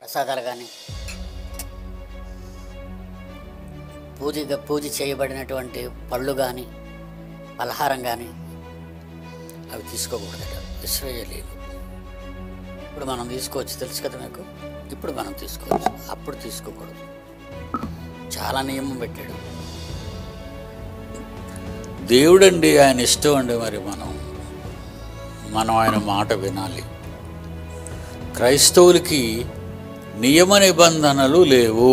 ప్రసాదాలు కానీ పూజ చేయబడినటువంటి పళ్ళు కానీ పలహారం కానీ అవి తీసుకోకూడదట ఇశ్రాయేలీయులు. ఇప్పుడు మనం తీసుకోవచ్చు, తెలుసు కదా మీకు. ఇప్పుడు మనం తీసుకోవచ్చు, అప్పుడు తీసుకోకూడదు. చాలా నియమం పెట్టాడు దేవుడండి. ఆయన ఇష్టం అండి. మరి మనం ఆయన మాట వినాలి. క్రైస్తవులకి నియమ నిబంధనలు లేవు.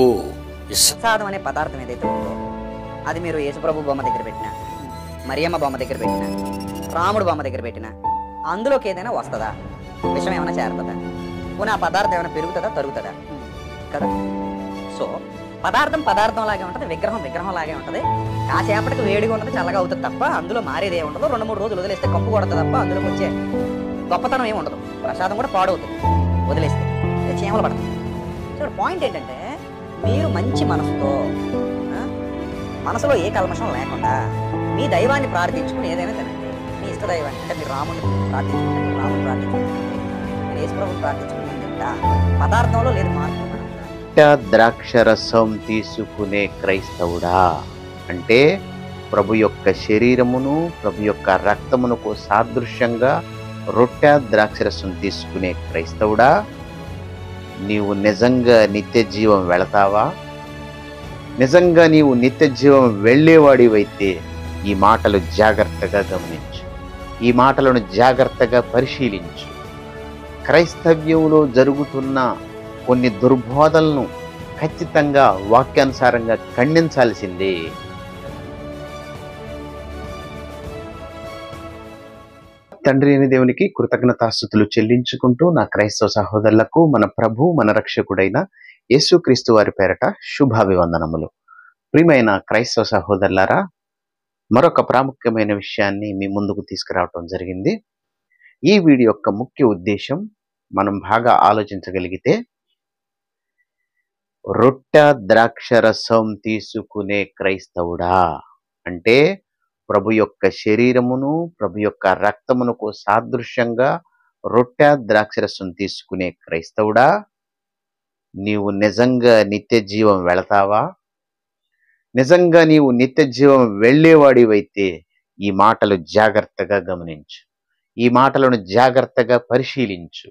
ప్రసాదం అనే పదార్థం ఏదైతే ఉందో అది మీరు యేసుప్రభు బొమ్మ దగ్గర పెట్టినా, మరియమ్మ బొమ్మ దగ్గర పెట్టినా, రాముడు బొమ్మ దగ్గర పెట్టినా అందులోకి ఏదైనా వస్తుందా? విషయం ఏమైనా చేరుతుందా? పోనీ ఆ పదార్థం ఏమైనా పెరుగుతుందా, తరుగుతుందా? కదా. సో పదార్థం లాగే ఉంటుంది, విగ్రహం లాగే ఉంటుంది. కాసేపటికి వేడిగా ఉంటుంది, చల్లగా అవుతుంది తప్ప అందులో మారేది ఏమి ఉండదు. 2-3 రోజులు వదిలేస్తే కంపు కొడుతుంది తప్ప అందులోకి వచ్చే గొప్పతనం ఏమి ఉండదు. ప్రసాదం కూడా పాడవుతుంది వదిలేస్తే, చీమలు పడుతుంది. సో పాయింట్ ఏంటంటే, మీరు మంచి మనసులో ఏ కల్మషం లేకుండా మీ దైవాన్ని ప్రార్థించుకుని ఏదైనా తినండి. మీ ఇష్ట దైవాన్ని అంటే మీరు రాముడిని ప్రార్థించుకుంటే మీరు రాముడిని ప్రార్థించుకుంటే, మీరు యేసుప్రభుని ప్రార్థించుకుని నేను తింటా. పదార్థంలో లేదు మార్పు. ద్రాక్షరసం తీసుకునే క్రైస్తవుడా అంటే ప్రభు యొక్క శరీరమును ప్రభు యొక్క రక్తమునకు సాదృశ్యంగా రొట్టె ద్రాక్షరసం తీసుకునే క్రైస్తవుడా, నీవు నిజంగా నిత్య జీవం వెళతావా? నిజంగా నీవు నిత్య జీవం వెళ్ళేవాడివైతే ఈ మాటలు జాగ్రత్తగా గమనించు, ఈ మాటలను జాగ్రత్తగా పరిశీలించు. క్రైస్తవ్యంలో జరుగుతున్న కొన్ని దుర్బోధలను ఖచ్చితంగా వాక్యానుసారంగా ఖండించాల్సిందే. తండ్రి అయిన దేవునికి కృతజ్ఞతాస్తుతులు చెల్లించుకుంటూ నా క్రైస్తవ సహోదరులకు మన ప్రభు మన రక్షకుడైన యేసుక్రీస్తు వారి పేరట శుభాభివందనములు. ప్రియమైన క్రైస్తవ సహోదరులారా, మరొక ప్రాముఖ్యమైన విషయాన్ని మీ ముందుకు తీసుకురావటం జరిగింది. ఈ వీడియో యొక్క ముఖ్య ఉద్దేశం మనం బాగా ఆలోచించగలిగితే, రొట్టె ద్రాక్షరసం తీసుకునే క్రైస్తవుడా అంటే ప్రభు యొక్క శరీరమును ప్రభు యొక్క రక్తమునకు సాదృశ్యంగా రొట్టె ద్రాక్షరసం తీసుకునే క్రైస్తవుడా, నీవు నిజంగా నిత్య జీవం వెళతావా? నిజంగా నీవు నిత్య జీవం వెళ్ళేవాడివైతే ఈ మాటలు జాగ్రత్తగా గమనించు, ఈ మాటలను జాగ్రత్తగా పరిశీలించు.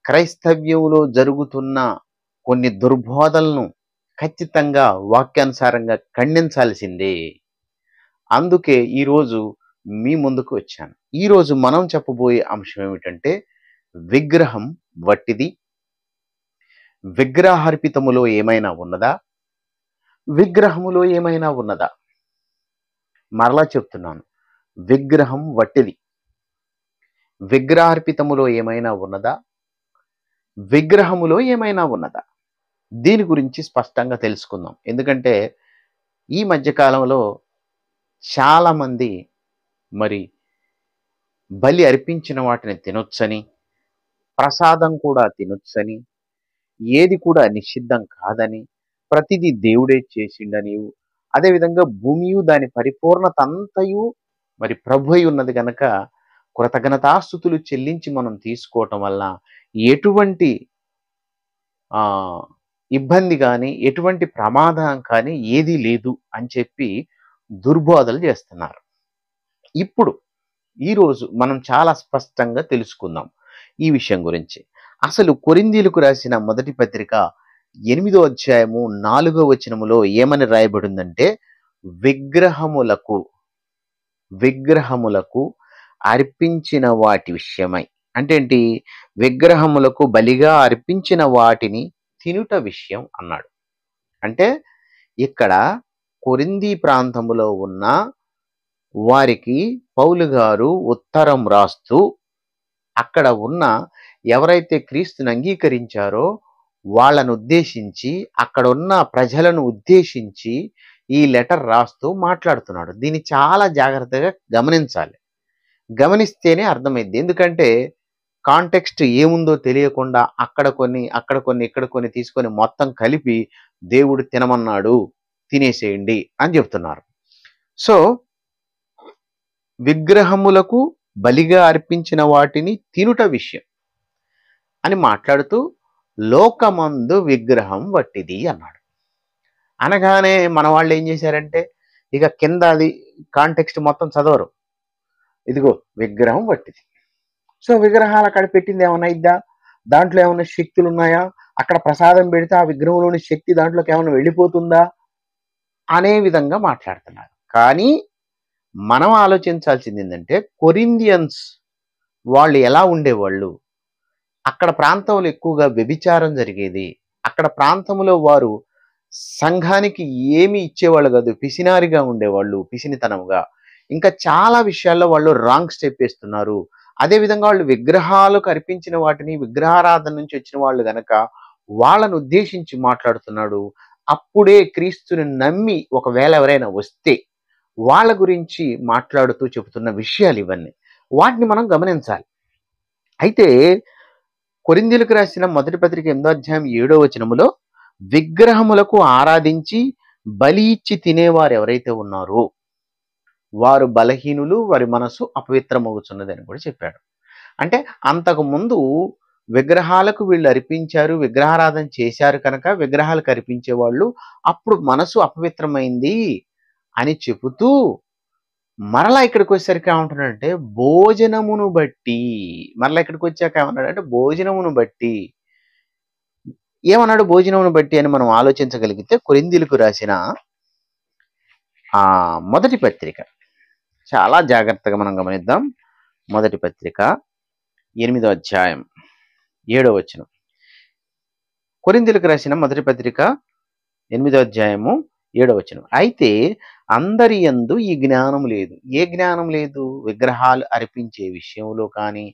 క్రైస్తవ్యంలో జరుగుతున్న కొన్ని దుర్బోధలను ఖచ్చితంగా వాక్యానుసారంగా ఖండించాల్సిందే. అందుకే ఈరోజు మీ ముందుకు వచ్చాను. ఈరోజు మనం చెప్పబోయే అంశం ఏమిటంటే, విగ్రహం వట్టిది, విగ్రహార్పితములో ఏమైనా ఉన్నదా? విగ్రహములో ఏమైనా ఉన్నదా? మరలా చెప్తున్నాను, విగ్రహం వట్టిది, విగ్రహార్పితములో ఏమైనా ఉన్నదా? విగ్రహములో ఏమైనా ఉన్నదా? దీని గురించి స్పష్టంగా తెలుసుకుందాం. ఎందుకంటే ఈ మధ్యకాలంలో చాలామంది మరి బలి అర్పించిన వాటిని తినొచ్చని, ప్రసాదం కూడా తినొచ్చని, ఏది కూడా నిషిద్ధం కాదని, ప్రతిదీ దేవుడే చేసిండని, అదేవిధంగా భూమియు దాని పరిపూర్ణత అంతయు మరి ప్రభు అయి ఉన్నది కనుక కృతజ్ఞతాస్తుతులు చెల్లించి మనం తీసుకోవటం వల్ల ఎటువంటి ఇబ్బంది కానీ ఎటువంటి ప్రమాదం కానీ ఏదీ లేదు అని చెప్పి దుర్బోధలు చేస్తున్నారు. ఇప్పుడు ఈరోజు మనం చాలా స్పష్టంగా తెలుసుకుందాం ఈ విషయం గురించి. అసలు కొరింథీయులకు రాసిన మొదటి పత్రిక 8వ అధ్యాయము 4వ వచనములో ఏమని రాయబడిందంటే, విగ్రహములకు అర్పించిన వాటి విషయమై. అంటే ఏంటి? విగ్రహములకు బలిగా అర్పించిన వాటిని తినుట విషయం అన్నాడు. అంటే ఇక్కడ కొరింథీ ప్రాంతములో ఉన్న వారికి పౌలు గారు ఉత్తరం రాస్తూ అక్కడ ఉన్న ఎవరైతే క్రీస్తుని అంగీకరించారో వాళ్ళను ఉద్దేశించి, అక్కడ ఉన్న ప్రజలను ఉద్దేశించి ఈ లెటర్ రాస్తూ మాట్లాడుతున్నాడు. దీన్ని చాలా జాగ్రత్తగా గమనించాలి, గమనిస్తేనే అర్థమైంది. ఎందుకంటే కాంటెక్స్ట్ ఏముందో తెలియకుండా అక్కడ కొన్ని ఇక్కడ కొన్ని తీసుకొని మొత్తం కలిపి దేవుడు తినమన్నాడు, తినేసేయండి అని చెప్తున్నారు. సో విగ్రహములకు బలిగా అర్పించిన వాటిని తినుట విషయం అని మాట్లాడుతూ లోకమందు విగ్రహం వట్టిది అన్నాడు. అనగానే మన వాళ్ళు ఏం చేశారంటే ఇక కింద అది కాంటెక్స్ట్ మొత్తం చదవరు. ఇదిగో విగ్రహం వట్టిది. సో విగ్రహాలు అక్కడ పెట్టింది ఏమన్నా ఇద్దా, దాంట్లో ఏమైనా శక్తులు ఉన్నాయా, అక్కడ ప్రసాదం పెడితే ఆ విగ్రహంలోని శక్తి దాంట్లోకి ఏమైనా వెళ్ళిపోతుందా అనే విధంగా మాట్లాడుతున్నారు. కానీ మనం ఆలోచించాల్సింది ఏంటంటే కొరింథియన్స్ వాళ్ళు ఎలా ఉండేవాళ్ళు, అక్కడ ప్రాంతంలో ఎక్కువగా వ్యభిచారం జరిగేది. అక్కడ ప్రాంతంలో వారు సంఘానికి ఏమి ఇచ్చేవాళ్ళు కాదు, పిసినారిగా ఉండేవాళ్ళు, పిసినితనంగా. ఇంకా చాలా విషయాల్లో వాళ్ళు రాంగ్ స్టెప్ వేస్తున్నారు. అదేవిధంగా వాళ్ళు విగ్రహాలకు అర్పించిన వాటిని విగ్రహారాధన నుంచి వచ్చిన వాళ్ళు గనక వాళ్ళను ఉద్దేశించి మాట్లాడుతున్నాడు. అప్పుడే క్రీస్తుని నమ్మి ఒకవేళ ఎవరైనా వస్తే వాళ్ళ గురించి మాట్లాడుతూ చెబుతున్న విషయాలు ఇవన్నీ. వాటిని మనం గమనించాలి. అయితే కొరింథీయులకు రాసిన మొదటి పత్రిక 8వ అధ్యాయం 7వ వచనములో విగ్రహములకు ఆరాధించి బలి ఇచ్చి తినేవారు ఎవరైతే ఉన్నారో వారు బలహీనులు, వారి మనసు అపవిత్రమవుతున్నది అని కూడా చెప్పాడు. అంటే అంతకు ముందు విగ్రహాలకు వీళ్ళు అర్పించారు, విగ్రహారాధన చేశారు కనుక విగ్రహాలకు అర్పించే వాళ్ళు అప్పుడు మనసు అపవిత్రమైంది అని చెబుతూ మరలా ఇక్కడికి వచ్చేసరికి ఏమంటున్నాడంటే భోజనమును బట్టి, మరలా ఇక్కడికి వచ్చాక ఏమన్నాడంటే భోజనమును బట్టి. ఏమన్నాడు భోజనమును బట్టి అని మనం ఆలోచించగలిగితే కొరింథీయులకు రాసిన మొదటి పత్రిక చాలా జాగ్రత్తగా మనం గమనిద్దాం. మొదటి పత్రిక 8వ అధ్యాయం 7వ వచనం. కొరింథీయులకు రాసిన మొదటి పత్రిక 8వ అధ్యాయము 7వ వచనం. అయితే అందరి యందు ఈ జ్ఞానం లేదు. ఏ జ్ఞానం లేదు? విగ్రహాలు అర్పించే విషయంలో కానీ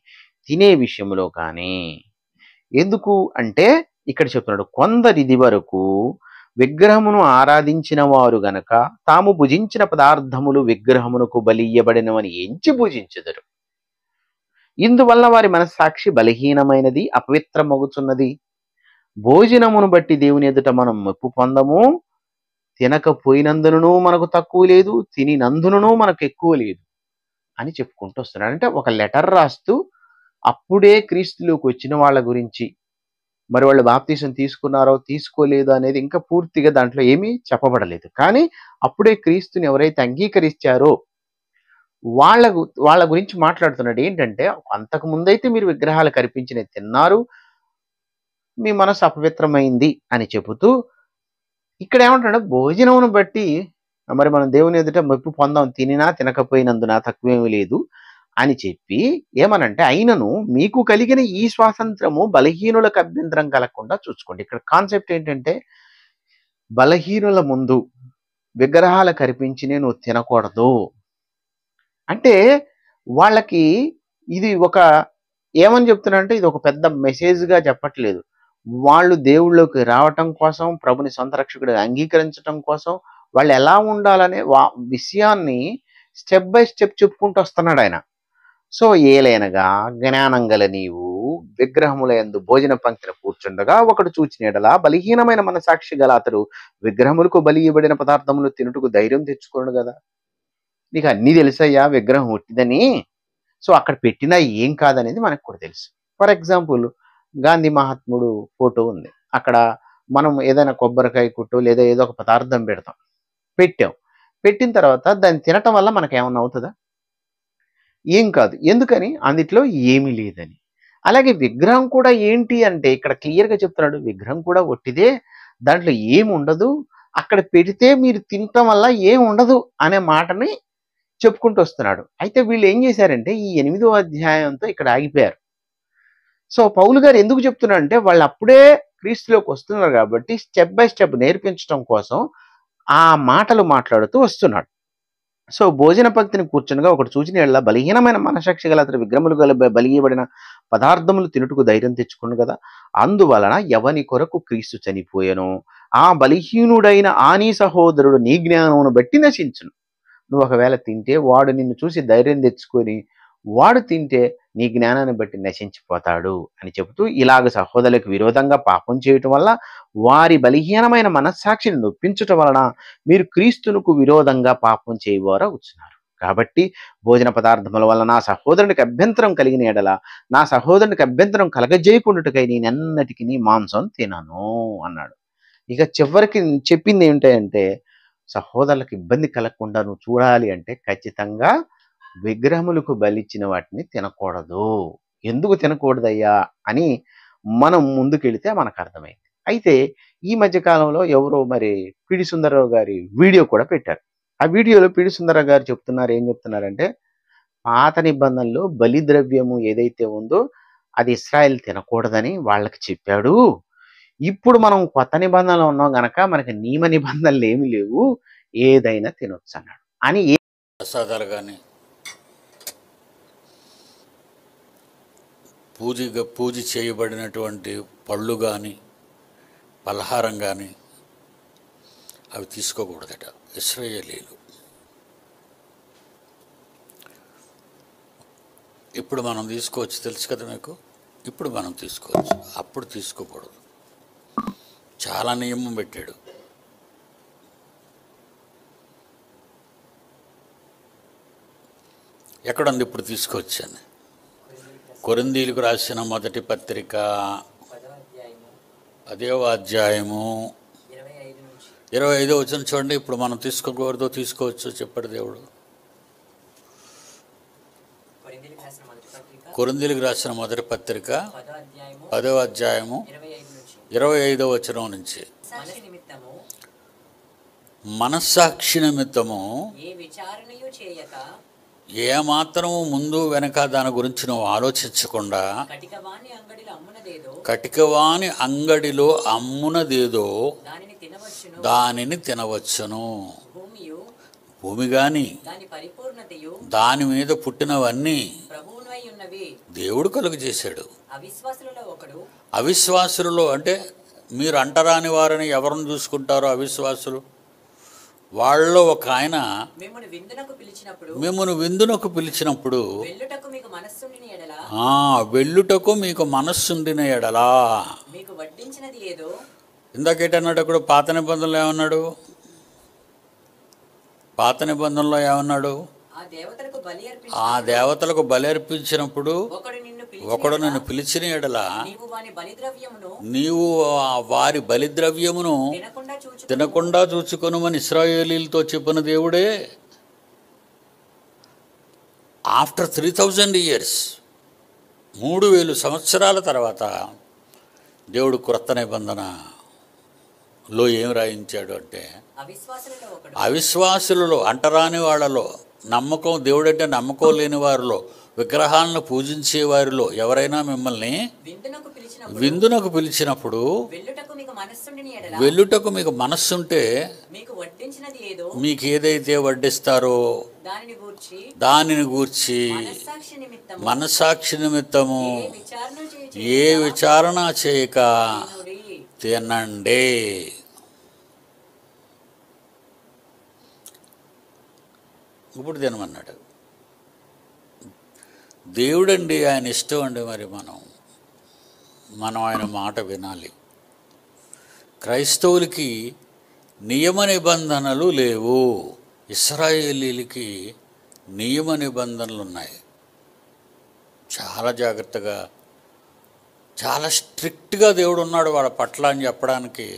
తినే విషయంలో కానీ. ఎందుకు అంటే ఇక్కడ చెప్తున్నాడు కొందరిది వరకు విగ్రహమును ఆరాధించిన వారు గనక తాము భుజించిన పదార్థములు విగ్రహమునకు బలియబడినవని ఎంచి భుజించెదరు. ఇందువల్ల వారి మనస్సాక్షి బలహీనమైనది, అపవిత్రమగుచున్నది. భోజనమును బట్టి దేవుని ఎదుట మనం మెప్పు పొందము. తినకపోయినందునూ మనకు తక్కువ లేదు, తినినందునూ మనకు ఎక్కువ లేదు అని చెప్పుకుంటూ వస్తున్నాడు. అంటే ఒక లెటర్ రాస్తూ అప్పుడే క్రీస్తులోకి వచ్చిన వాళ్ళ గురించి, మరి వాళ్ళు బాప్తీసం తీసుకున్నారో తీసుకోలేదో అనేది ఇంకా పూర్తిగా దాంట్లో ఏమీ చెప్పబడలేదు. కానీ అప్పుడే క్రీస్తుని ఎవరైతే అంగీకరించారో వాళ్ళ గురించి మాట్లాడుతున్నాడు. ఏంటంటే అంతకు ముందైతే మీరు విగ్రహాలకు అర్పించినవి తిన్నారు, మీ మనసు అపవిత్రమైంది అని చెబుతూ ఇక్కడ ఏమంటాడు భోజనమును బట్టి మరి మనం దేవుని ఎదుట మెప్పు పొందాం, తినినా తినకపోయినందున తక్కువేమీ లేదు అని చెప్పి ఏమనంటే అయినను మీకు కలిగిన ఈ స్వాతంత్రము బలహీనులకు అభ్యంతరం కలగకుండా చూసుకోండి. ఇక్కడ కాన్సెప్ట్ ఏంటంటే బలహీనుల ముందు విగ్రహాలు కనిపించి నువ్వు తినకూడదు అంటే వాళ్ళకి ఇది ఒక ఏమని చెప్తున్నారంటే ఇది ఒక పెద్ద మెసేజ్గా చెప్పట్లేదు. వాళ్ళు దేవుళ్ళకి రావటం కోసం, ప్రభుని సొంత రక్షకుడిగా అంగీకరించడం కోసం వాళ్ళు ఎలా ఉండాలనే విషయాన్ని స్టెప్ బై స్టెప్ చెప్పుకుంటూ వస్తున్నాడు ఆయన. సో ఏలైనగా జ్ఞానం గల నీవు విగ్రహముల యందు భోజన పంక్తిని కూర్చుండగా ఒకడు చూచిన ఎడల బలహీనమైన మనసాక్షి గల అతడు విగ్రహములకు బలి ఇవ్వబడిన పదార్థములు తినుటకు ధైర్యం తెచ్చుకోండు కదా. నీకు అన్నీ తెలుసయ్యా విగ్రహం ఒట్టిదని, సో అక్కడ పెట్టినా ఏం కాదనేది మనకు కూడా తెలుసు. ఫర్ ఎగ్జాంపుల్ గాంధీ మహాత్ముడు ఫోటో ఉంది, అక్కడ మనం ఏదైనా కొబ్బరికాయ కుట్టు లేదా ఏదో ఒక పదార్థం పెట్టాం, పెట్టిన తర్వాత దాన్ని తినటం వల్ల మనకు ఏమన్నా అవుతుందా? ఏం కాదు. ఎందుకని? అందుట్లో ఏమీ లేదని. అలాగే విగ్రహం కూడా ఏంటి అంటే ఇక్కడ క్లియర్గా చెప్తున్నాడు, విగ్రహం కూడా ఒట్టిదే, దాంట్లో ఏమి ఉండదు, అక్కడ పెడితే మీరు తినటం వల్ల ఏం ఉండదు అనే మాటని చెప్పుకుంటూ వస్తున్నాడు. అయితే వీళ్ళు ఏం చేశారంటే ఈ 8వ అధ్యాయంతో ఇక్కడ ఆగిపోయారు. సో పౌలు గారు ఎందుకు చెప్తున్నారంటే వాళ్ళు అప్పుడే క్రీస్తులోకి వస్తున్నారు కాబట్టి స్టెప్ బై స్టెప్ నేర్పించడం కోసం ఆ మాటలు మాట్లాడుతూ వస్తున్నాడు. సో భోజన పంక్తిని కూర్చునగా ఒకటి చూచిన ఎడల బలహీనమైన మనసాక్షి గల అతడు విగ్రహములు గల బలియబడిన పదార్థములు తినుటకు ధైర్యం తెచ్చుకును కదా. అందువలన ఎవని కొరకు క్రీస్తు చనిపోయెను, ఆ బలహీనుడైన నీ సహోదరుడు నీ జ్ఞానమును బట్టి నశించును. నువ్వు ఒకవేళ తింటే వాడు నిన్ను చూసి ధైర్యం తెచ్చుకొని వాడు తింటే నీ జ్ఞానాన్ని బట్టి నశించిపోతాడు అని చెబుతూ ఇలాగ సహోదరులకు విరోధంగా పాపం చేయటం వల్ల వారి బలహీనమైన మనస్సాక్షిని నొప్పించటం వలన మీరు క్రీస్తునకు విరోధంగా పాపం చేయవారు అవుతున్నారు. కాబట్టి భోజన పదార్థముల వల్ల నా సహోదరునికి అభ్యంతరం కలిగిన ఎడల నా సహోదరునికి అభ్యంతరం కలగజేయకుండాటకై నేనెన్నటికి నీ మాంసం తినను అన్నాడు. ఇక చివరికి చెప్పింది ఏమిటంటే సహోదరులకు ఇబ్బంది కలగకుండా నువ్వు చూడాలి అంటే ఖచ్చితంగా విగ్రహములకు బలిచ్చిన వాటిని తినకూడదు. ఎందుకు తినకూడదయ్యా అని మనం ముందుకెళితే మనకు అర్థమైంది. అయితే ఈ మధ్య కాలంలో ఎవరో మరి పిడి సుందరరావు గారి వీడియో కూడా పెట్టారు. ఆ వీడియోలో పిడి సుందరరావు గారు చెప్తున్నారు, ఏం చెప్తున్నారంటే పాత నిబంధనలో బలి ద్రవ్యము ఏదైతే ఉందో అది ఇశ్రాయేల్ తినకూడదని వాళ్ళకి చెప్పాడు. ఇప్పుడు మనం కొత్త నిబంధనలో ఉన్నాం గనక మనకి నియమ నిబంధనలు ఏమి లేవు, ఏదైనా తినొచ్చు అన్నాడు. అని ప్రసాదాలు కానీ పూజ చేయబడినటువంటి పళ్ళు కానీ పలహారం కానీ అవి తీసుకోకూడదట ఇశ్రాయేలీయులు. ఇప్పుడు మనం తీసుకోవచ్చు, తెలుసు కదా మీకు. ఇప్పుడు మనం తీసుకోవచ్చు, అప్పుడు తీసుకోకూడదు. చాలా నియమం పెట్టాడు. ఎక్కడుంది ఇప్పుడు తీసుకోవచ్చని? కొరింథీయులకు రాసిన మొదటి పత్రిక 10వ అధ్యాయము 25వ వచనం చూడండి. ఇప్పుడు మనం తీసుకోకూడదో తీసుకోవచ్చు చెప్పాడు దేవుడు. కొరింథీయులకు రాసిన మొదటి పత్రిక 10వ అధ్యాయము 25వ వచనం నుంచి, మనస్సాక్షి నిమిత్తము ఏమాత్రము ముందు వెనక దాని గురించి నువ్వు ఆలోచించకుండా కటికవాని అంగడిలో అమ్మునదేదో దానిని తినవచ్చును. భూమి గాని దాని మీద పుట్టినవన్నీ దేవుడు కలుగు చేశాడు. అవిశ్వాసులలో అంటే మీరు అంటరాని వారని ఎవరిని చూసుకుంటారో అవిశ్వాసులు, వాళ్ళలో ఒక ఆయన మిమ్మల్ని విందునకు పిలిచినప్పుడు వెళ్ళుటకు మీకు మనస్సుండిన ఎడలా ఇందాకేటన్నాడు అక్కడ పాత నిబంధనలో ఏమన్నాడు? పాత నిబంధనలో ఏమన్నాడు? ఆ దేవతలకు బలి అర్పించినప్పుడు ఒకడు నిన్ను పిలిచిన ఎడల నీవు వారి బలిద్రవ్యమును తినకుండా చూచుకొనుమని ఇశ్రాయేలీలతో చెప్పిన దేవుడే ఆఫ్టర్ 3000 years 3000 సంవత్సరాల తర్వాత దేవుడు క్రొత్త నిబంధనలో ఏం రాయించాడు అంటే అవిశ్వాసులలో అంటరాని వాళ్ళలో నమ్మకం, దేవుడంటే నమ్మకం లేని వారిలో, విగ్రహాలను పూజించే వారిలో ఎవరైనా మిమ్మల్ని విందునకు పిలిచినప్పుడు వెళ్ళుటకు మీకు మనస్సుంటే మీకు ఏదైతే వడ్డిస్తారో దానిని గూర్చి మనస్సాక్షి నిమిత్తము ఏ విచారణ చేయక తినండి. ఇప్పుడు తినమన్నాడు దేవుడండి, ఆయన ఇష్టం అండి. మరి మనం ఆయన మాట వినాలి. క్రైస్తవులకి నియమ నిబంధనలు లేవు, ఇశ్రాయేలీలకి నియమ నిబంధనలు ఉన్నాయి. చాలా జాగ్రత్తగా, చాలా స్ట్రిక్ట్గా దేవుడు ఉన్నాడు వాళ్ళ పట్ల అని చెప్పడానికి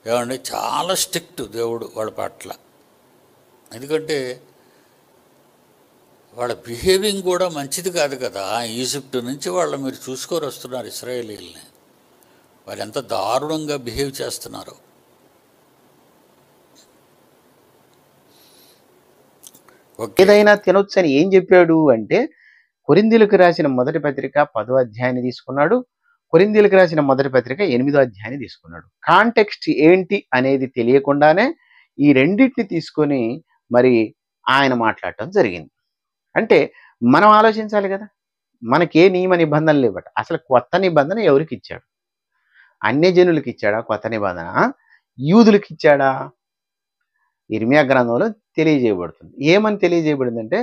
ఏమండి, చాలా స్ట్రిక్ట్ దేవుడు వాళ్ళ పట్ల. ఎందుకంటే వాళ్ళ బిహేవింగ్ కూడా మంచిది కాదు కదా. ఈజిప్ట్ నుంచి వాళ్ళు మీరు చూసుకొని వస్తున్నారు ఇశ్రాయేలీల్ని, వాళ్ళు ఎంత దారుణంగా బిహేవ్ చేస్తున్నారు. ఏదైనా తినొచ్చని ఏం చెప్పాడు అంటే కొరింథీయులకు రాసిన మొదటి పత్రిక 10వ అధ్యాయాన్ని తీసుకున్నాడు, కొరింథీయులకు రాసిన మొదటి పత్రిక 8వ అధ్యాయాన్ని తీసుకున్నాడు. కాంటెక్స్ట్ ఏంటి అనేది తెలియకుండానే ఈ రెండింటిని తీసుకొని మరి ఆయన మాట్లాడటం జరిగింది. అంటే మనం ఆలోచించాలి కదా, మనకే నియమ నిబంధనలు ఇవ్వట. అసలు కొత్త నిబంధన ఎవరికి ఇచ్చాడు? అన్యజనులకు ఇచ్చాడా కొత్త నిబంధన? యూదులకు ఇచ్చాడా? ఇర్మియా గ్రంథంలో తెలియజేయబడుతుంది. ఏమని తెలియజేయబడిందంటే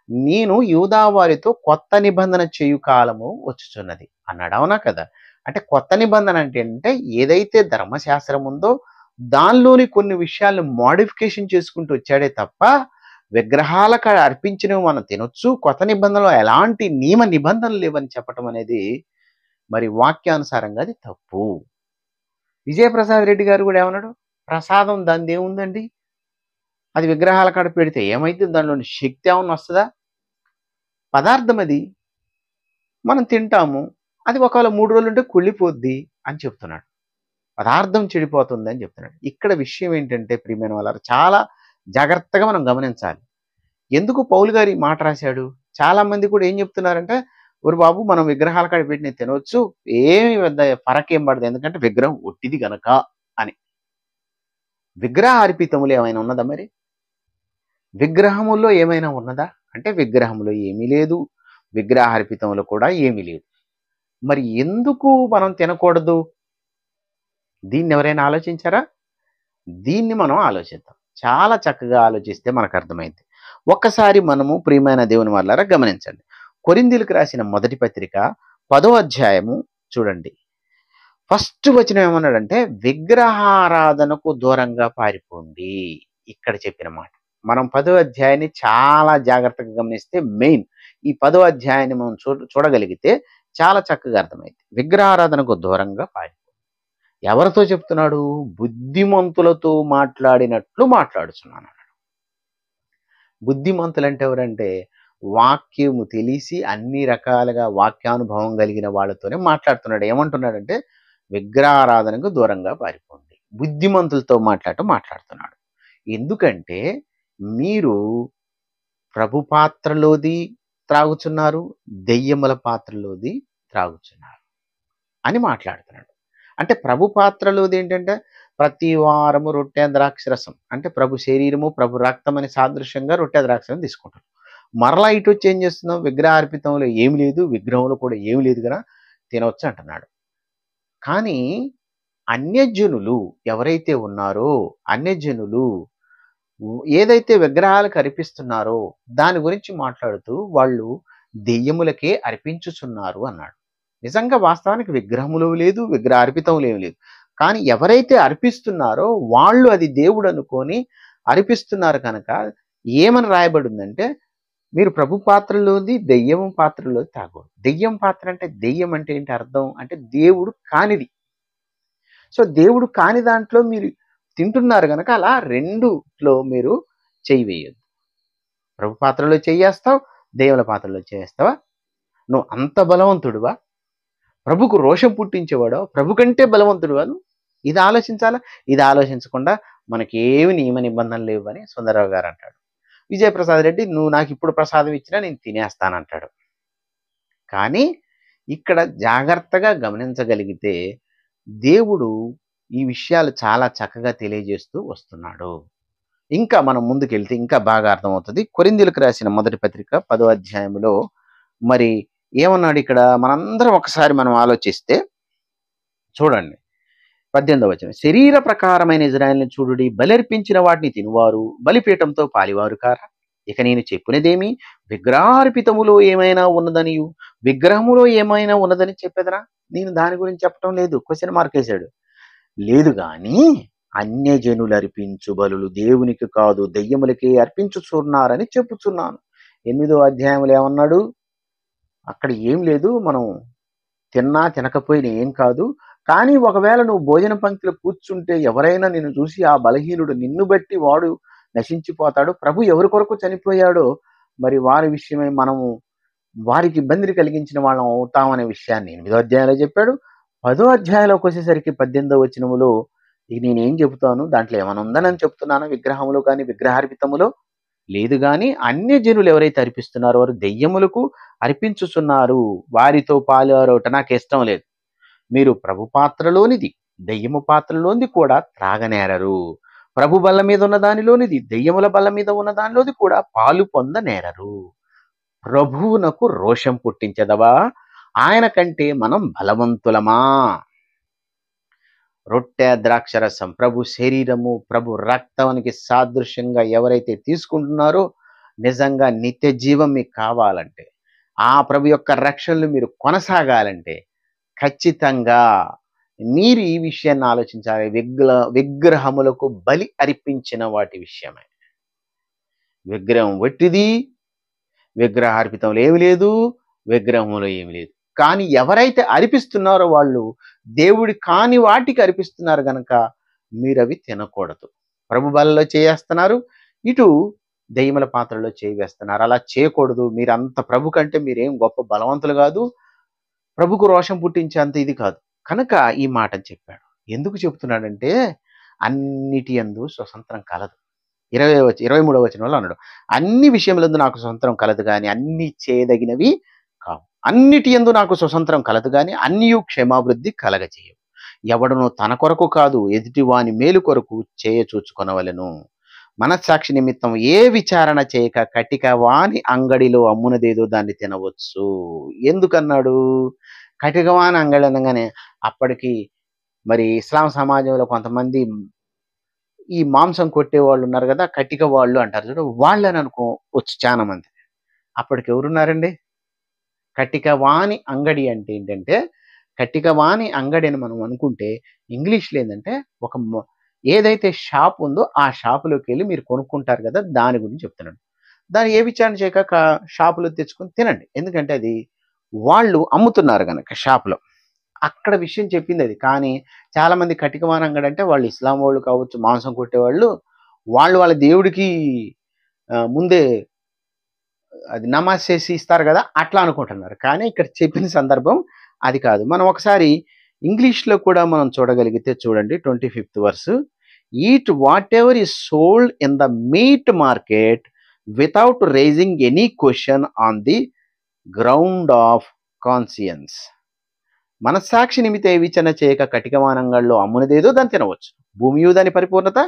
నేను యూదా వారితో కొత్త నిబంధన చేయు కాలము వచ్చుచున్నది అన్నాడు. అవునా కదా? అంటే కొత్త నిబంధన అంటే ఏదైతే ధర్మశాస్త్రం ఉందో దానిలోని కొన్ని విషయాలను మోడిఫికేషన్ చేసుకుంటూ వచ్చాడే తప్ప విగ్రహాలకు అర్పించినవి మనం తినొచ్చు, కొత్త నిబంధనలో ఎలాంటి నియమ నిబంధనలు లేవని చెప్పటం అనేది మరి వాక్యానుసారంగా అది తప్పు. విజయప్రసాద్ రెడ్డి గారు కూడా ఏమన్నాడు, ప్రసాదం దాని ఏముందండి, అది విగ్రహాల కాడ పెడితే ఏమైతే దానిలోని శక్తి ఏమన్నా వస్తుందా? పదార్థం అది, మనం తింటాము, అది ఒకవేళ 3 రోజులు ఉంటే కుళ్ళిపోద్ది అని చెప్తున్నాడు. పదార్థం చెడిపోతుంది అని చెప్తున్నాడు. ఇక్కడ విషయం ఏంటంటే ప్రియమైన వాళ్ళారా, చాలా జాగ్రత్తగా మనం గమనించాలి. ఎందుకు పౌలు గారు ఈ మాట రాశాడు? చాలా మంది కూడా ఏం చెప్తున్నారంటే, ఒరు బాబు మనం విగ్రహాల కాడ పెట్టిన తినవచ్చు, ఏమి పెద్ద ఫరకేం పడదు, ఎందుకంటే విగ్రహం ఒట్టిది గనక అని. విగ్రహ అర్పితములు ఏమైనా ఉన్నదా? మరి విగ్రహముల్లో ఏమైనా ఉన్నదా అంటే విగ్రహంలో ఏమీ లేదు, విగ్రహార్పితములు కూడా ఏమీ లేదు. మరి ఎందుకు మనం తినకూడదు? దీన్ని ఎవరైనా ఆలోచించారా? దీన్ని మనం ఆలోచిద్దాం. చాలా చక్కగా ఆలోచిస్తే మనకు అర్థమైంది. ఒక్కసారి మనము ప్రియమైన దేవుని వాళ్ళారా గమనించండి. కొరింథీయులకు రాసిన మొదటి పత్రిక 10వ అధ్యాయము చూడండి. ఫస్ట్ వచనం ఏమన్నాడంటే, విగ్రహారాధనకు దూరంగా పారిపోండి. ఇక్కడ చెప్పిన మాట మనం 10వ అధ్యాయాన్ని చాలా జాగ్రత్తగా గమనిస్తే, మెయిన్ ఈ 10వ అధ్యాయాన్ని మనం చూడగలిగితే చాలా చక్కగా అర్థమైంది. విగ్రహారాధనకు దూరంగా పారిపోండి. ఎవరితో చెప్తున్నాడు? బుద్ధిమంతులతో మాట్లాడినట్లు మాట్లాడుచున్నాను అన్నాడు. బుద్ధిమంతులంటే ఎవరంటే వాక్యము తెలిసి అన్ని రకాలుగా వాక్యానుభవం కలిగిన వాళ్ళతోనే మాట్లాడుతున్నాడు. ఏమంటున్నాడంటే, విగ్రహారాధనకు దూరంగా పారిపోండి. బుద్ధిమంతులతో మాట్లాడుతున్నాడు. ఎందుకంటే మీరు ప్రభు పాత్రలోది త్రాగుచున్నారు, దెయ్యముల పాత్రలోది త్రాగుచున్నారు అని మాట్లాడుతున్నాడు. అంటే ప్రభు పాత్రలోది ఏంటంటే ప్రతి వారము రొట్టె ద్రాక్షరసం, అంటే ప్రభు శరీరము ప్రభు రక్తం అని సాదృశ్యంగా రొట్టె ద్రాక్షరసం తీసుకుంటారు. మరలా ఇటు వచ్చి ఏం చేస్తున్నాం, విగ్రహార్పితంలో ఏమి లేదు, విగ్రహంలో కూడా ఏమి లేదు కదా, తినవచ్చు అంటున్నాడు. కానీ అన్యజనులు ఎవరైతే ఉన్నారో, అన్యజనులు ఏదైతే విగ్రహాలకు అర్పిస్తున్నారో దాని గురించి మాట్లాడుతూ వాళ్ళు దెయ్యములకే అర్పించుచున్నారు అన్నాడు. నిజంగా వాస్తవానికి విగ్రహములు లేదు, విగ్రహార్పితం లేదు. కానీ ఎవరైతే అర్పిస్తున్నారో వాళ్ళు అది దేవుడు అనుకొని అర్పిస్తున్నారు కనుక ఏమని రాయబడిందంటే, మీరు ప్రభు పాత్రలోది దెయ్యం పాత్రలో తాగకూడదు. దెయ్యం పాత్ర అంటే దెయ్యం అంటే ఏంటి అర్థం అంటే దేవుడు కానిది. సో దేవుడు కాని దాంట్లో మీరు తింటున్నారు కనుక అలా రెండులో మీరు చెయ్యి వేయొద్దు. ప్రభు పాత్రలో చెయ్యేస్తావు, దేవుల పాత్రలో చేస్తావా? నువ్వు అంత బలవంతుడువా? ప్రభుకు రోషం పుట్టించేవాడో, ప్రభు కంటే బలవంతుడువా నువ్వు? ఇది ఆలోచించాలా? ఇది ఆలోచించకుండా మనకేమి నియమ నిబంధనలు లేవు అని సుందరరావు గారు అంటాడు. విజయప్రసాద్ రెడ్డి నువ్వు నాకు ఇప్పుడు ప్రసాదం ఇచ్చినా నేను తినేస్తానంటాడు. కానీ ఇక్కడ జాగ్రత్తగా గమనించగలిగితే దేవుడు ఈ విషయాలు చాలా చక్కగా తెలియజేస్తూ వస్తున్నాడు. ఇంకా మనం ముందుకెళ్తే ఇంకా బాగా అర్థమవుతుంది. కొరింథీయులకు రాసిన మొదటి పత్రిక 10వ అధ్యాయంలో మరి ఏమన్నాడు ఇక్కడ మనందరం ఒకసారి మనం ఆలోచిస్తే చూడండి. 18వ వచనం, శరీర ప్రకారమైన ఇజ్రాయేలుని చూడుడి, బలర్పించిన వాటిని తినువారు బలిపీఠంతో పాలివారు కారా? ఇక నేను చెప్పినదేమి, విగ్రహార్పితములో ఏమైనా ఉన్నదనియు విగ్రహములో ఏమైనా ఉన్నదని చెప్పేదనా? నేను దాని గురించి చెప్పడం లేదు. క్వశ్చన్ మార్క్ వేశాడు. లేదు గాని అన్యజనులు అర్పించు బలులు దేవునికి కాదు దెయ్యములకే అర్పించుచున్నారని చెప్పుచున్నాను. 8వ అధ్యాయంలో ఏమన్నాడు? అక్కడ ఏం లేదు, మనం తిన్నా తినకపోయినా ఏం కాదు. కానీ ఒకవేళ నువ్వు భోజన పంక్తిలో కూర్చుంటే ఎవరైనా నిన్ను చూసి ఆ బలహీనుడు నిన్ను బట్టి వాడు నశించిపోతాడు. ప్రభు ఎవరి కొరకు చనిపోయాడో మరి వారి విషయమై మనము వారికి ఇబ్బందిని కలిగించిన వాళ్ళం అవుతామనే విషయాన్ని 8వ అధ్యాయంలో చెప్పాడు. 10వ అధ్యాయంలోకి వచ్చేసరికి 18వ వచనములో ఇక నేనేం చెబుతాను, దాంట్లో ఏమైనా ఉందని చెప్తున్నాను. విగ్రహములు కానీ విగ్రహార్పితములో లేదు. కానీ అన్యజనులు ఎవరైతే అర్పిస్తున్నారో వారు దెయ్యములకు అర్పించుచున్నారు, వారితో పాలువారొట నాకు ఇష్టం లేదు. మీరు ప్రభు పాత్రలోనిది దెయ్యము పాత్రలోనిది కూడా త్రాగనేరరు. ప్రభు బల్ల మీద ఉన్న దానిలోనిది దెయ్యముల బల్ల మీద ఉన్న దానిలోది కూడా పాలు పొందనేరరు. ప్రభువునకు రోషం పుట్టించదవా? ఆయన కంటే మనం బలవంతులమా? రొట్టె ద్రాక్షరసం ప్రభు శరీరము ప్రభు రక్తానికి సాదృశ్యంగా ఎవరైతే తీసుకుంటున్నారో నిజంగా నిత్య జీవం మీకు కావాలంటే, ఆ ప్రభు యొక్క రక్షణలు మీరు కొనసాగాలంటే ఖచ్చితంగా మీరు ఈ విషయాన్ని ఆలోచించాలి. విగ్రహములకు బలి అర్పించిన వాటి విషయమే. విగ్రహం వట్టిది, విగ్రహార్పితంలో ఏమి లేదు, విగ్రహంలో ఏమి లేదు. కానీ ఎవరైతే అర్పిస్తున్నారో వాళ్ళు దేవుడి కాని వాటికి అర్పిస్తున్నారు గనక మీరు అవి తినకూడదు. ప్రభు బలలో చేయేస్తున్నారు, ఇటు దెయ్యముల పాత్రలో చేయి వేస్తున్నారు. అలా చేయకూడదు. మీరంత ప్రభు కంటే మీరేం గొప్ప బలవంతులు కాదు, ప్రభుకు రోషం పుట్టించేంత ఇది కాదు. కనుక ఈ మాట చెప్పాడు. ఎందుకు చెప్తున్నాడంటే అన్నిటి యందు స్వతంత్రం కలదు. 23వ వచనంలో అన్నాడు, అన్ని విషయములందు నాకు స్వతంత్రం కలదు కానీ అన్ని చేయదగినవి కావు. అన్నిటి యందు నాకు స్వతంత్రం కలదు కానీ అన్నియు క్షేమాభివృద్ధి కలగచేయవు. ఎవడును తన కొరకు కాదు ఎదుటి వాని మేలు కొరకు చేయచూచుకొనవలెను. మనస్సాక్షి నిమిత్తం ఏ విచారణ చేయక కటిక వాని అంగడిలో అమ్మునదేదో దాన్ని తినవచ్చు. ఎందుకన్నాడు? కటిక వాని అంగడి అనగానే అప్పటికి మరి ఇస్లాం సమాజంలో కొంతమంది ఈ మాంసం కొట్టే వాళ్ళు ఉన్నారు కదా, కటిక వాళ్ళు అంటారు చూడు, వాళ్ళని అనుకోవచ్చు చాలా మంది. అప్పటికి ఎవరున్నారండి? కటిక వాని అంగడి అంటే ఏంటంటే, కటిక వాని అంగడి అని మనం అనుకుంటే ఇంగ్లీష్లో ఏంటంటే ఏదైతే షాప్ ఉందో ఆ షాపులోకి వెళ్ళి మీరు కొనుక్కుంటారు కదా, దాని గురించి చెప్తున్నాడు. దాన్ని ఏ విచారణ చేయక షాపులో తెచ్చుకొని తినండి. ఎందుకంటే అది వాళ్ళు అమ్ముతున్నారు కనుక షాపులో. అక్కడ విషయం చెప్పింది అది. కానీ చాలామంది కటికవాన అంగడి అంటే వాళ్ళు ఇస్లాం వాళ్ళు కావచ్చు, మాంసం కొట్టేవాళ్ళు, వాళ్ళ దేవుడికి ముందే అది నమాజ్ చేసి ఇస్తారు కదా, అట్లా అనుకుంటున్నారు. కానీ ఇక్కడ చెప్పిన సందర్భం అది కాదు. మనం ఒకసారి ఇంగ్లీష్లో కూడా మనం చూడగలిగితే చూడండి, 25th verse, eat whatever is sold in the meat market without raising any question on the ground of conscience. మనస్సాక్షి నిమిత్త విచరణ చేయక కటికమానంగాల్లో అమ్మునదేదో దాన్ని తినవచ్చు. భూమియు దాని పరిపూర్ణత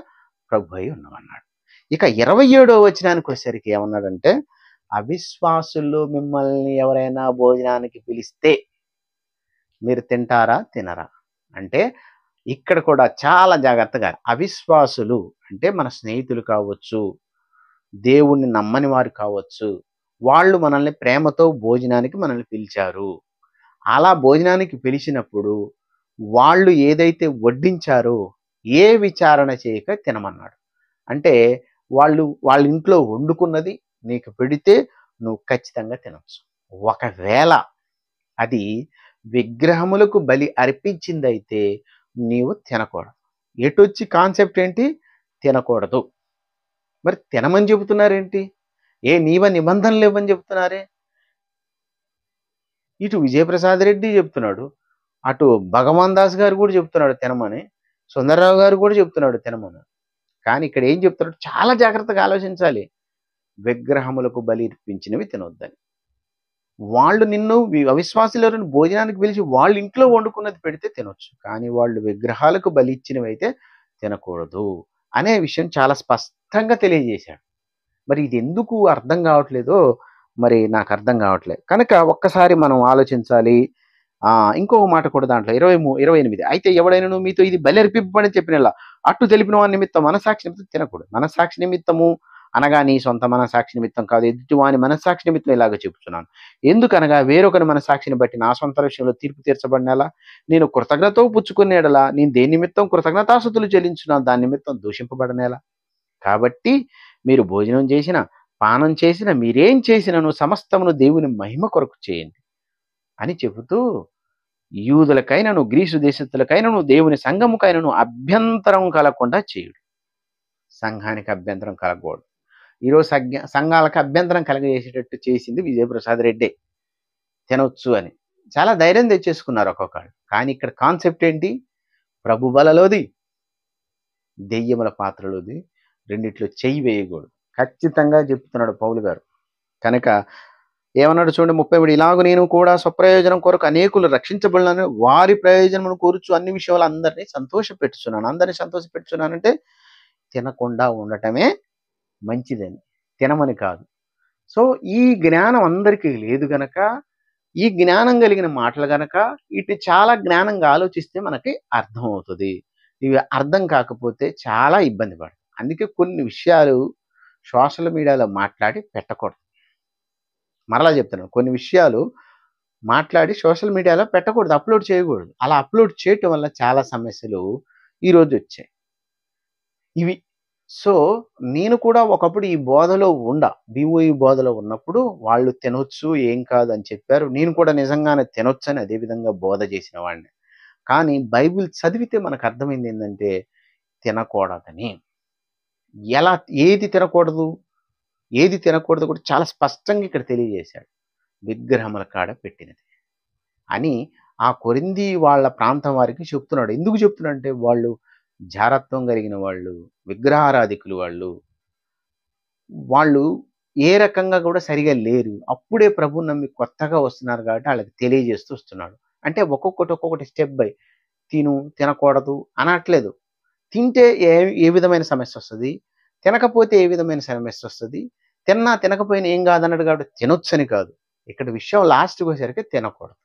ప్రభు అయి ఉన్నామన్నాడు. ఇక 27వ వచనానికి వచ్చేసరికి ఏమన్నాడంటే, అవిశ్వాసుల్లో మిమ్మల్ని ఎవరైనా భోజనానికి పిలిస్తే మీరు తింటారా తినరా అంటే, ఇక్కడ కూడా చాలా జాగ్రత్తగా, అవిశ్వాసులు అంటే మన స్నేహితులు కావచ్చు, దేవుణ్ణి నమ్మని వారు కావచ్చు, వాళ్ళు మనల్ని ప్రేమతో భోజనానికి మనల్ని పిలిచారు. అలా భోజనానికి పిలిచినప్పుడు వాళ్ళు ఏదైతే వడ్డించారో ఏ విచారణ చేయక తినమన్నాడు. అంటే వాళ్ళ ఇంట్లో వండుకున్నది నీకు పెడితే నువ్వు ఖచ్చితంగా తినవచ్చు. ఒకవేళ అది విగ్రహములకు బలి అర్పించిందైతే నీవు తినకూడదు. ఎటొచ్చి కాన్సెప్ట్ ఏంటి? తినకూడదు. మరి తినమని చెబుతున్నారేంటి? ఏ నియమ నిబంధనలు ఇవ్వని చెబుతున్నారే? ఇటు విజయప్రసాద్ రెడ్డి చెప్తున్నాడు, అటు భగవాన్ దాస్ గారు కూడా చెప్తున్నాడు తినమని, సుందరరావు గారు కూడా చెప్తున్నాడు తినమని. కానీ ఇక్కడ ఏం చెప్తున్నాడు? చాలా జాగ్రత్తగా ఆలోచించాలి. విగ్రహములకు బలి ఇర్పించినవి తినొద్దని. వాళ్ళు నిన్ను అవిశ్వాసులను భోజనానికి పిలిచి వాళ్ళ ఇంట్లో వండుకున్నది పెడితే తినొచ్చు, కానీ వాళ్ళు విగ్రహాలకు బలి ఇచ్చినవి అయితే తినకూడదు అనే విషయం చాలా స్పష్టంగా తెలియజేశాడు. మరి ఇది ఎందుకు అర్థం కావట్లేదో మరి నాకు అర్థం కావట్లేదు. కనుక ఒక్కసారి మనం ఆలోచించాలి. ఇంకొక మాట కూడా దాంట్లో 28, అయితే ఎవడైనా మీతో ఇది బలి అర్పింపబడి చెప్పినలా అట్టు తెలిపిన వాని నిమిత్తం మనసాక్షి నిమిత్తం తినకూడదు. మనసాక్షి నిమిత్తము అనగా నీ సొంత మనసాక్షి నిమిత్తం కాదు, ఎదుటి వాని మనసాక్షి నిమిత్తం ఇలాగ చెప్తున్నాను. ఎందుకనగా వేరొకరి మనసాక్షిని బట్టి నా సొంత విషయంలో తీర్పు తీర్చబడినలా నేను కృతజ్ఞతతో పుచ్చుకునేలా నేను దేని నిమిత్తం కృతజ్ఞతాస్తుతులు చెల్లించున్నాను, దాని నిమిత్తం దూషింపబడనేలా. కాబట్టి మీరు భోజనం చేసిన పానం చేసిన మీరేం చేసినను సమస్తమును దేవుని మహిమ కొరకు చేయండి అని చెబుతూ, యూదులకైనను గ్రీసు దేశస్తులకైనను దేవుని సంఘముకైనను అభ్యంతరం కలగకుండా చేయుడు. సంఘానికి అభ్యంతరం కలగకూడదు. ఈరోజు సంఘాలకు అభ్యంతరం కలగజేసేటట్టు చేసింది విజయప్రసాద్ రెడ్డి. తినొచ్చు అని చాలా ధైర్యం తెచ్చేసుకున్నారు ఒక్కొక్కళ్ళు. కానీ ఇక్కడ కాన్సెప్ట్ ఏంటి? ప్రభు బలలోది, దెయ్యముల పాత్రలోది, రెండిట్లో చెయ్యి వేయకూడదు. ఖచ్చితంగా చెప్తున్నాడు పౌలు గారు. కనుక ఏమన్నాడు చూడండి 30, ఇలాగ నేను కూడా స్వప్రయోజనం కొరకు అనేకులు రక్షించబడిన వారి ప్రయోజనం కోరుచు అన్ని విషయాలు అందరినీ సంతోషపెట్టుచున్నాను. అందరినీ సంతోషపెట్టుచున్నానంటే తినకుండా ఉండటమే మంచిదని, తినమని కాదు. సో ఈ జ్ఞానం అందరికీ లేదు గనక, ఈ జ్ఞానం కలిగిన మాటలు గనక వీటిని చాలా జ్ఞానంగా ఆలోచిస్తే మనకి అర్థం అవుతుంది. ఇవి అర్థం కాకపోతే చాలా ఇబ్బంది పడతాం. అందుకే కొన్ని విషయాలు సోషల్ మీడియాలో మాట్లాడి పెట్టకూడదు. మరలా చెప్తున్నాను, కొన్ని విషయాలు మాట్లాడి సోషల్ మీడియాలో పెట్టకూడదు, అప్లోడ్ చేయకూడదు. అలా అప్లోడ్ చేయటం వల్ల చాలా సమస్యలు ఈరోజు వచ్చాయి. ఇవి సో నేను కూడా ఒకప్పుడు ఈ బోధలో BOE బోధలో ఉన్నప్పుడు వాళ్ళు తినొచ్చు ఏం కాదు అని చెప్పారు. నేను కూడా నిజంగానే తినొచ్చు అని అదే విధంగా బోధ చేసిన వాడిని. కానీ బైబిల్ చదివితే మనకు అర్థమైంది ఏంటంటే తినకూడదని. ఎలా ఏది తినకూడదు కూడా చాలా స్పష్టంగా ఇక్కడ తెలియజేశాడు. విగ్రహముల కాడ పెట్టినది అని ఆ కొరింథీ వాళ్ళ ప్రాంతం వారికి చెప్తున్నాడు. ఎందుకు చెప్తున్నాడు అంటే వాళ్ళు జారత్వం కలిగిన వాళ్ళు, విగ్రహారాధికులు వాళ్ళు ఏ రకంగా కూడా సరిగా లేరు. అప్పుడే ప్రభువు నమ్మి కొత్తగా వస్తున్నారు కాబట్టి వాళ్ళకి తెలియజేస్తూ వస్తున్నాడు. అంటే ఒక్కొక్కటి స్టెప్ బై తినకూడదు అనట్లేదు. తింటే ఏ విధమైన సమస్య వస్తుంది, తినకపోతే ఏ విధమైన సమస్య వస్తుంది, తినకపోయినా ఏం కాదన్నాడు కాబట్టి తినొచ్చని కాదు. ఇక్కడ విషయం లాస్ట్కి వచ్చేసరికి తినకూడదు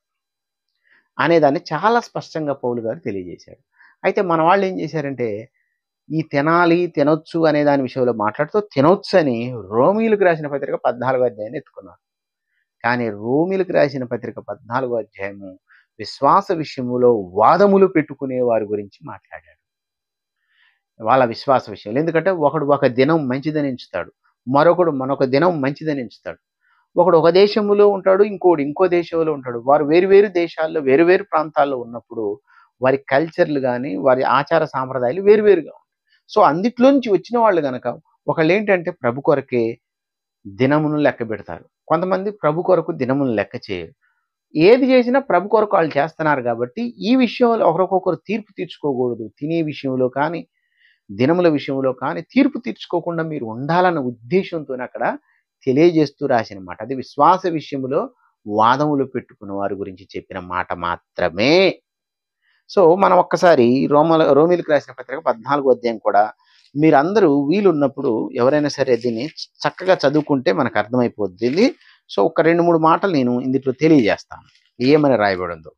అనేదాన్ని చాలా స్పష్టంగా పౌలు గారు తెలియజేశాడు. అయితే మన వాళ్ళు ఏం చేశారంటే ఈ తినొచ్చు అనే దాని విషయంలో మాట్లాడుతూ తినొచ్చు అని రోమీలకు రాసిన పత్రిక 14వ అధ్యాయాన్ని ఎత్తుకున్నారు. కానీ రోమీలకు రాసిన పత్రిక 14వ అధ్యాయము విశ్వాస విషయములో వాదములు పెట్టుకునే వారి గురించి మాట్లాడాడు. వాళ్ళ విశ్వాస విషయంలో. ఎందుకంటే ఒకడు ఒక దినం మంచిదని ఎంచుతాడు, మరొకడు మరొక దినం మంచిదని ఎంచుతాడు. ఒకడు ఒక దేశంలో ఉంటాడు, ఇంకోడు ఇంకో దేశంలో ఉంటాడు. వారు వేరు దేశాల్లో వేరు ప్రాంతాల్లో ఉన్నప్పుడు వారి కల్చర్లు కానీ వారి ఆచార సాంప్రదాయాలు వేరువేరుగా ఉంటాయి. సో అందులోంచి వచ్చిన వాళ్ళు కనుక ఒకళ్ళు ఏంటంటే ప్రభు కొరకే దినమును లెక్క పెడతారు, కొంతమంది ప్రభు కొరకు దినమును లెక్క చేయరు. ఏది చేసినా ప్రభు కొరకు వాళ్ళు చేస్తున్నారు కాబట్టి ఈ విషయంలో ఒకరికొకరు తీర్పు తీర్చుకోకూడదు. తినే విషయంలో కానీ దినముల విషయంలో కానీ తీర్పు తీర్చుకోకుండా మీరు ఉండాలన్న ఉద్దేశంతో అక్కడ తెలియజేస్తూ రాసిన మాట. అది విశ్వాస విషయంలో వాదములు పెట్టుకున్న వారి గురించి చెప్పిన మాట మాత్రమే. సో మనం ఒక్కసారి రోమీలకు రాసిన పత్రిక 14వ అధ్యాయం కూడా మీరందరూ వీలున్నప్పుడు ఎవరైనా సరే దీన్ని చక్కగా చదువుకుంటే మనకు అర్థమైపోద్ది. సో ఒక 2-3 మాటలు నేను ఇందులో తెలియజేస్తాను ఏమని రాయబడిందో.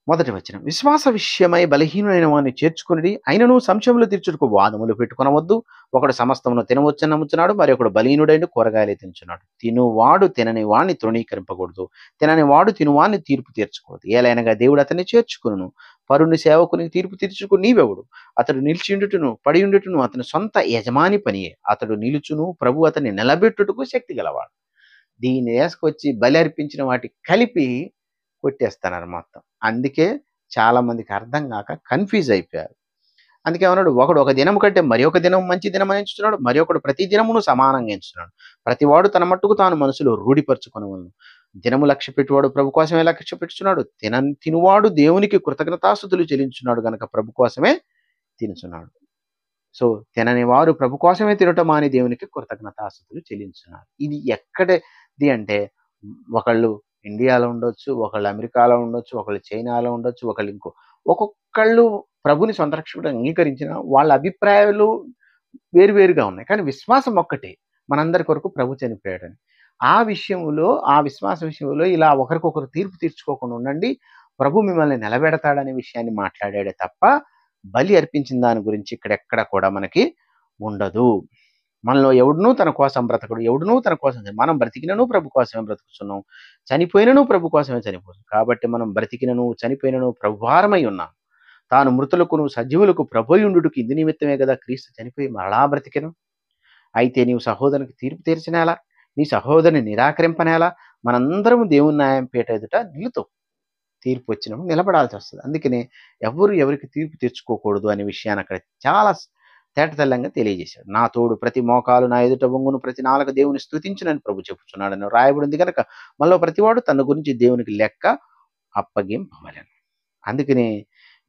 మొదటి వచనం, విశ్వాస విషయమై బలహీనులైన వారిని చేర్చుకుని అయినను సంశయములు తీర్చుటకు వాదములు పెట్టుకొనవద్దు. ఒకడు సమస్తమును తినవచ్చని నమ్ముచున్నాడు, మరి ఒకడు బలహీనుడైన కూరగాయలు తింటున్నాడు. తినువాడు తినని వాడిని తృణీకరింపకూడదు, తినని వాడు తినువాడిని తీర్పు తీర్చకూడదు. ఏలైనగా దేవుడు అతన్ని చేర్చుకును. పరుని సేవకుని తీర్పు తీర్చుకు నీవెవడు? అతడు నిలిచిండుటను పడియుండుటను అతని సొంత యజమాని పనియే. అతడు నిలుచును, ప్రభు అతన్ని నిలబెట్టుటకు శక్తి గలవాడు. దీన్ని వేసుకొచ్చి బలి అర్పించిన వాటి కలిపి కొట్టేస్తున్నారు మొత్తం. అందుకే చాలా మందికి అర్థం కాక కన్ఫ్యూజ్ అయిపోయారు. అందుకే ఏమన్నాడు, ఒకడు ఒక దినం కంటే మరి ఒక దినం మంచి దినం అని ఎంచుతున్నాడు, మరి ఒకడు ప్రతి దినమును సమానంగా ఎంచుతున్నాడు. ప్రతివాడు తన మట్టుకు తాను మనసులో రూఢిపరచుకొనవలెను. దినము లక్ష్య పెట్టువాడు ప్రభు కోసమే లక్ష్య పెట్టుచున్నాడు. తినువాడు దేవునికి కృతజ్ఞతాస్తుతులు చెల్లించున్నాడు గనక ప్రభు కోసమే తినుచున్నాడు. సో తినని వారు ప్రభు కోసమే తినటం అని దేవునికి కృతజ్ఞతాస్తుతులు చెల్లించున్నారు. ఇది ఎక్కడది అంటే ఒకళ్ళు ఇండియాలో ఉండొచ్చు, ఒకళ్ళు అమెరికాలో ఉండొచ్చు, ఒకళ్ళు చైనాలో ఉండొచ్చు, ఒకళ్ళు ఒక్కొక్కళ్ళు ప్రభుని సొంత రక్షకుడు అంగీకరించిన వాళ్ళ అభిప్రాయాలు వేరువేరుగా ఉన్నాయి. కానీ విశ్వాసం ఒక్కటే, మనందరి కొరకు ప్రభు చనిపోయాడని. ఆ విశ్వాస విషయంలో ఇలా ఒకరికొకరు తీర్పు తీర్చుకోకుండా ఉండండి, ప్రభు మిమ్మల్ని నిలబెడతాడనే విషయాన్ని మాట్లాడాడే తప్ప బలి అర్పించిన దాని గురించి ఇక్కడెక్కడ కూడా మనకి ఉండదు. మనలో ఎవడునూ తన కోసం బ్రతకడు, ఎవడునూ తన కోసం, మనం బ్రతికినను ప్రభు కోసమే బ్రతుకుతున్నాం, చనిపోయినను ప్రభు కోసమే చనిపోతున్నాం. కాబట్టి మనం బ్రతికినను చనిపోయినను ప్రభువారమై ఉన్నాం. తాను మృతులకును సజీవులకు ప్రభుయుండుటకు ఇందు నిమిత్తమే కదా క్రీస్తు చనిపోయి మరలా బ్రతికెను. అయితే నీవు సహోదరునికి తీర్పు తీర్చినేలా, నీ సహోదరుని నిరాకరింపనేలా? మనందరం దేవుని న్యాయం పీట ఎదుట నిలుతాం. తీర్పు వచ్చినప్పుడు నిలబడాల్సి వస్తుంది. అందుకనే ఎవరికి తీర్పు తెచ్చుకోకూడదు అనే విషయాన్ని అక్కడ చాలా తేటతెల్లంగా తెలియజేశాడు. నా తోడు ప్రతి మోకాలు నా ఎదుట వంగును, ప్రతి నాలుక దేవుని స్తుతించునని ప్రభు చెప్పుచున్నాడని రాయబడింది కనుక మనలో ప్రతివాడు తన గురించి దేవునికి లెక్క అప్పగింపవలెను. అందుకనే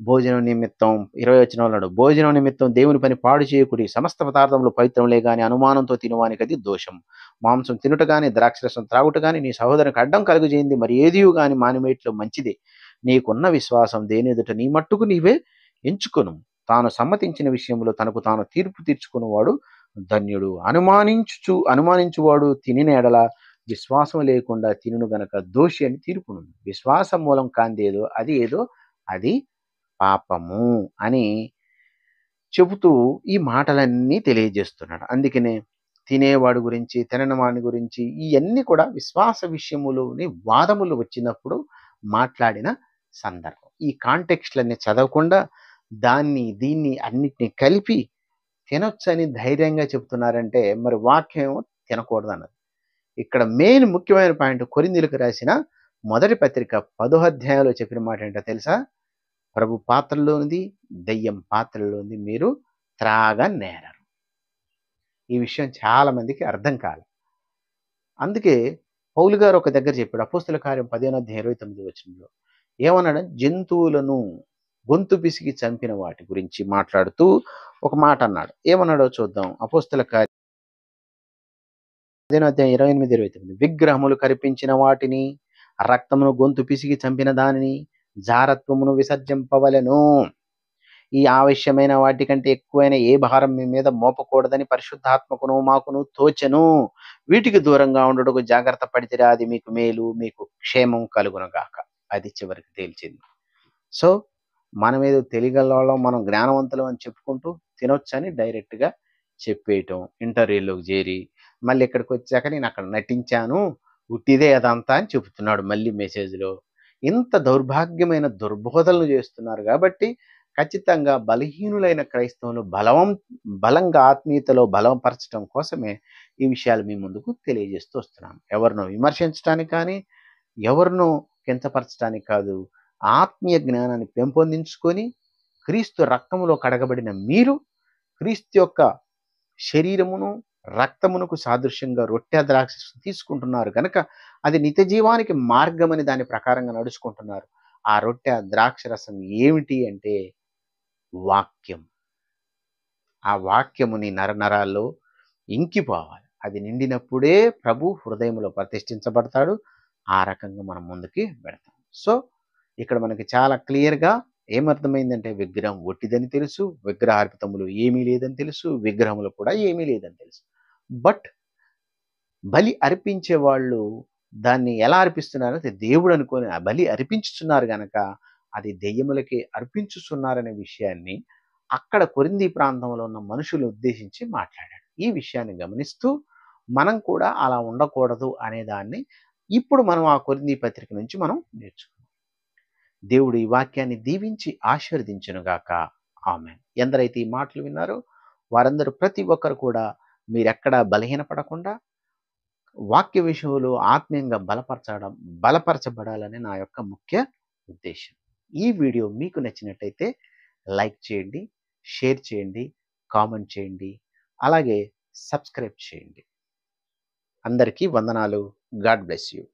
భోజనం నిమిత్తం 20వ వచనంలో భోజనం నిమిత్తం దేవుని పని పాడు చేయకుడి, సమస్త పదార్థంలో పవిత్రంలే గాని అనుమానంతో తినవానికి అది దోషం. మాంసం తినుట గాని ద్రాక్షరసం త్రాగుట గాని నీ సహోదరునికి అడ్డం కలుగజేయింది మరి ఏదియు గాని మానివేట్లో మంచిదే. నీకున్న విశ్వాసం దేని ఎదుట నీ మట్టుకు నీవే ఎంచుకొను. తాను సమ్మతించిన విషయంలో తనకు తాను తీర్పు తీర్చుకున్నవాడు ధన్యుడు. అనుమానించువాడు తినిన ఎడల విశ్వాసం లేకుండా తినును గనక దోషి అని తీర్పును. విశ్వాసం మూలం కాందేదో అది పాపము అని చెబుతూ ఈ మాటలన్నీ తెలియజేస్తున్నాడు. అందుకనే తినేవాడి గురించి తినని వాడి గురించి ఇవన్నీ కూడా విశ్వాస విషయములోని వాదములు వచ్చినప్పుడు మాట్లాడిన సందర్భం. ఈ కాంటెక్స్ట్లన్నీ చదవకుండా దాన్ని దీన్ని అన్నిటిని కలిపి తినొచ్చని ధైర్యంగా చెప్తున్నారంటే మరి వాక్యం తినకూడదు అన్నది. ఇక్కడ మెయిన్ ముఖ్యమైన పాయింట్ కొరింథీయులకు రాసిన మొదటి పత్రిక 10వ అధ్యాయంలో చెప్పిన మాట ఏంటో తెలుసా? ప్రభు పాత్రలోనిది దెయ్యం పాత్రలోనిది మీరు త్రాగనేరరు. ఈ విషయం చాలా మందికి అర్థం కాదు. అందుకే పౌలు గారు ఒక దగ్గర చెప్పాడు, అపోస్తల కార్యం 15వ అధ్యాయం 29వ వచనంలో ఏమన్నాడు? జంతువులను గొంతు పిసికి చంపిన వాటి గురించి మాట్లాడుతూ ఒక మాట అన్నాడు. ఏమన్నాడో చూద్దాం. అపోస్తల కార్యం 15వ అధ్యాయం 28, 29. విగ్రహములు కల్పించిన వాటిని, రక్తమును గొంతు పిసికి చంపిన దానిని, జారత్వమును విసర్జింపవలెను. ఈ ఆవశ్యమైన వాటికంటే ఎక్కువైన ఏ భారం మీ మీద మోపకూడదని పరిశుద్ధాత్మకును మాకును తోచెను. వీటికి దూరంగా ఉండటకు జాగ్రత్త పడితేరా అది మీకు మేలు, మీకు క్షేమం కలుగునగాక. అది చివరికి తేల్చింది. సో మనం ఏదో తెలియగలవాళ్ళం, మనం జ్ఞానవంతులం అని చెప్పుకుంటూ తినొచ్చని డైరెక్ట్గా చెప్పేయటం. ఇంటర్వ్యూలోకి చేరి మళ్ళీ ఇక్కడికి వచ్చాక నేను అక్కడ నటించాను, ఉట్టిదే అదంతా అని చెబుతున్నాడు మళ్ళీ మెసేజ్లో. ఇంత దౌర్భాగ్యమైన దుర్బోధనలు చేస్తున్నారు కాబట్టి ఖచ్చితంగా బలహీనులైన క్రైస్తవులు బలంగా ఆత్మీయతలో బలపరచడం కోసమే ఈ విషయాలు మీ ముందుకు తెలియజేస్తూ వస్తున్నాను. ఎవరినో విమర్శించడానికి కానీ, ఎవరినో కించపరచడానికి కాదు. ఆత్మీయ జ్ఞానాన్ని పెంపొందించుకొని క్రీస్తు రక్తములో కడగబడిన మీరు క్రీస్తు యొక్క శరీరమును రక్తమునకు సాదృశ్యంగా రొట్టె ద్రాక్ష తీసుకుంటున్నారు కనుక అది నిత్య జీవానికి మార్గమని దాని ప్రకారంగా నడుచుకుంటున్నారు. ఆ రొట్టె ద్రాక్ష రసం ఏమిటి అంటే వాక్యం. ఆ వాక్యము నీ నరనరాల్లో ఇంకిపోవాలి. అది నిండినప్పుడే ప్రభు హృదయంలో ప్రతిష్ఠించబడతాడు. ఆ రకంగా మనం ముందుకి పెడతాం. సో ఇక్కడ మనకి చాలా క్లియర్గా ఏమర్థమైందంటే విగ్రహం ఒట్టిదని తెలుసు, విగ్రహార్పితములు ఏమీ లేదని తెలుసు, విగ్రహములు కూడా ఏమీ లేదని తెలుసు. బట్ బలి అర్పించే వాళ్ళు దాన్ని ఎలా అర్పిస్తున్నారో దేవుడు అనుకొని ఆ బలి అర్పించుతున్నారు గనక అది దెయ్యములకే అర్పించుతున్నారనే విషయాన్ని అక్కడ కొరింథీ ప్రాంతంలో ఉన్న మనుషులు ఉద్దేశించి మాట్లాడాడు. ఈ విషయాన్ని గమనిస్తూ మనం కూడా అలా ఉండకూడదు అనే దాన్ని ఇప్పుడు మనం ఆ కొరింథీ పత్రిక నుంచి మనం నేర్చుకున్నాం. దేవుడు ఈ వాక్యాన్ని దీవించి ఆశీర్వదించునుగాక. ఆమేన్. ఎందరైతే ఈ మాటలు విన్నారో వారందరూ ప్రతి ఒక్కరు కూడా మీరెక్కడా బలహీనపడకుండా వాక్య విషయంలో ఆత్మీయంగా బలపరచబడాలని నా యొక్క ముఖ్య ఉద్దేశం. ఈ వీడియో మీకు నచ్చినట్టయితే లైక్ చేయండి, షేర్ చేయండి, కామెంట్ చేయండి, అలాగే సబ్స్క్రైబ్ చేయండి. అందరికీ వందనాలు. God bless you.